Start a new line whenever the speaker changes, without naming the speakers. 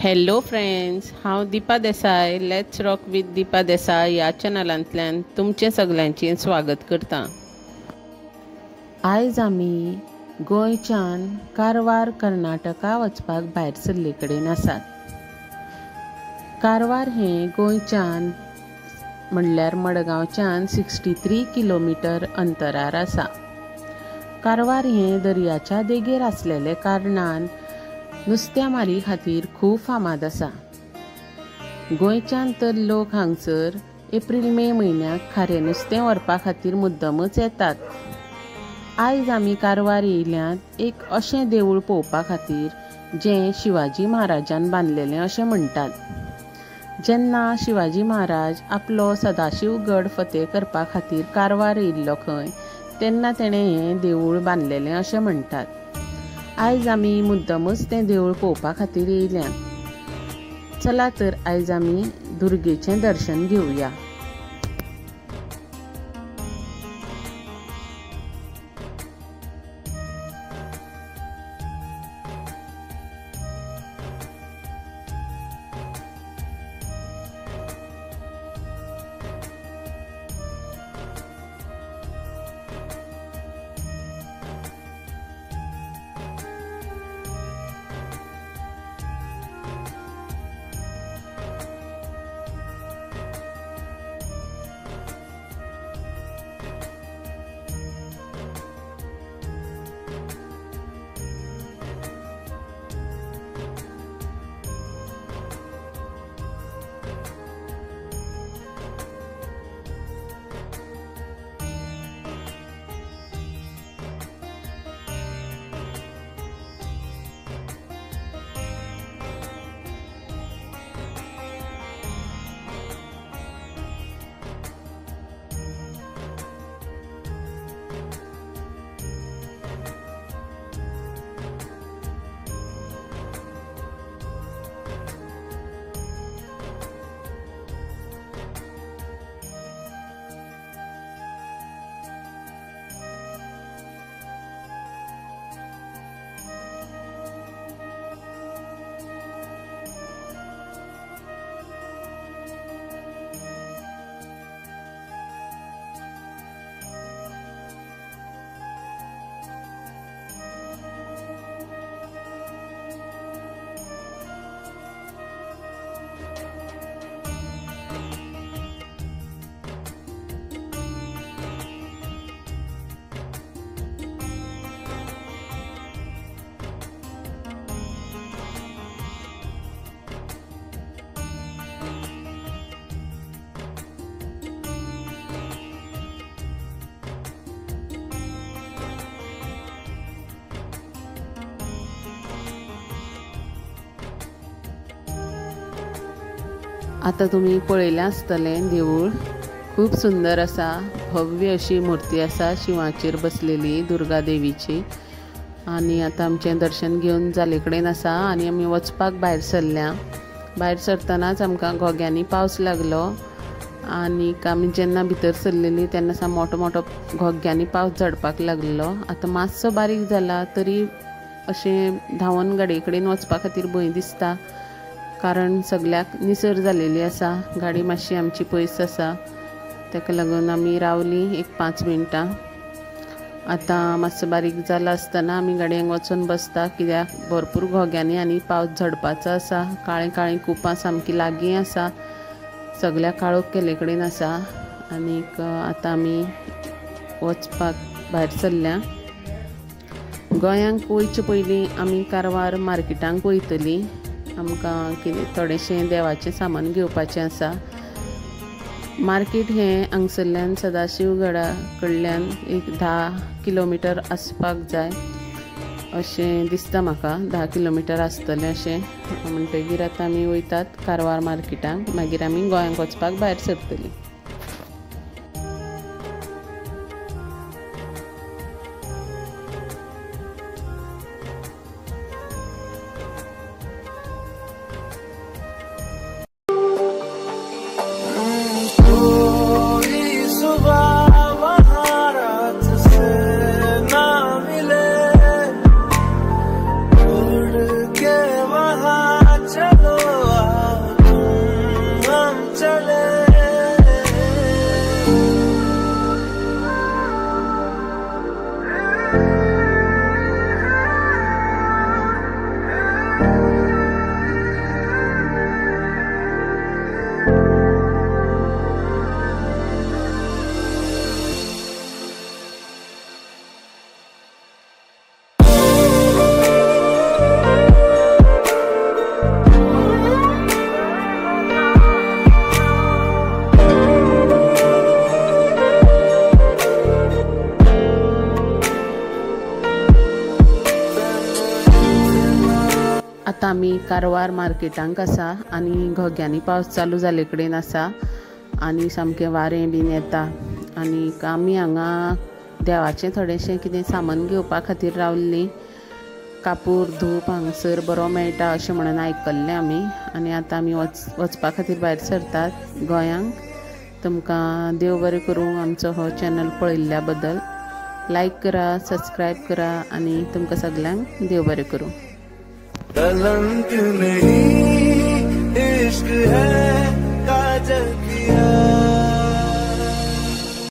Hello friends, हांव दीपा देसाय let's rock with Deepa देसाय ह्या चॅनलांतल्यान तुमचें सगळ्यांचें स्वागत करता। आयज आमी गोंयच्यान कारवार कर्नाटका वचपाक भायर सरले कडेन आसात। कारवार हें गोंयच्यान म्हणल्यार मडगांवच्यान 63 किलोमीटर अंतरार आसा। कारवार हें दर्याच्या देगेर आसलेले कारणान नुस्तेमारी खातीर खूब फामाद आसा। गोंयच्यान तर लोक हांगसर एप्रील मे म्हयन्याक खारें नुस्तें व्हरपा खातीर मुद्दमूच येतात। आयज आमी कारवार येयल्यांत एक अशें देवूळ पळोवपा खातीर जें शिवाजी महाराजान बांदलेलें अशें म्हणटात। जेन्ना शिवाजी महाराज आपलो सदाशीव गड फतेह करपा खातीर कारवार येयल्लो खंय तेन्ना तेणें हें देवूळ बांदलेलें अशें म्हणटात। आयज आमी मुद्दमूच तें देवूळ पळोवपा खातीर येयल्यांत। चला तर आयज आमी दुर्गेचें दर्शन घेवया। आता तुम्ही पळयलें आसतलें देवूळ खूब सुंदर आसा। भव्य अशी मुर्ती आसा शिवाचेर बसलेली दुर्गा देवीची। आनी आतां आमचें दर्शन घेवन जाले कडेन आसा आनी आमी वचपाक भायर सरल्या। भायर सरतनाच आमकां घोग्यांनी पावस लागलो आनीक आमी जेन्ना भितर सरलेलीं तेन्ना सा मोठो मोठो घोग्यांनी पावस झडपाक लागलेलो। आतां मातसो बारीक जाला तरी अशें धांवन गाडये कडेन वचपा खातीर भंय दिसता, कारण सगळ्याक निसर जालेली आसा। गाडी मातशी आमची पयस आसा, ताका लागून आमी रावलीं एक 5 मिनटां। आतां मातसो बारीक जाला आसतना आमी गाडयांक वचून बसता, कित्याक भरपूर घोग्यांनी आनी पावस झडपाचो आसा। काळीं काळीं कुपां सामकी लागीं आसा, सगळ्या काळोख केले कडेन आसा। आनीक आतां आमी वचपाक भायर सरल्या। गोंयांक वयचे पयलीं आमी कारवार मार्केटांक वयतलीं। आमकां कितें थोडेंशें देवाचें सामान घेवपाचें आसा। मार्केट हें हांगसरल्यान सदाशीव गडा कडल्यान एक 10 किलोमीटर आसपाक जाय अशें दिसता म्हाका। 10 किलोमीटर आसतलें अशें म्हणटगीर आतां आमी वयतात कारवार मार्केटांक, मागीर आमी गोंयांक वचपाक भायर सरतलीं।
चलो
आमी कारवार मार्केटांक आसा आनी घोग्यांनी पावस चालू जाले कडेन आसा आनी सामकें वारें बीन येता आनी आमी हांगा देवाचें थोडेंशें कितें सामान घेवपा खातीर रावल्लीं। कापूर धूप हांगसर बरो मेळटा अशें म्हणून आयकल्लें आमी आनी आतां आमी वचपा खातीर भायर सरतात गोंयांक। तुमकां देव बरें करूं आमचो हो चॅनल पळयल्ल्या बद्दल। लायक करा, सबस्क्रायब करा आनी तुमकां सगळ्यांक देव बरें करूं।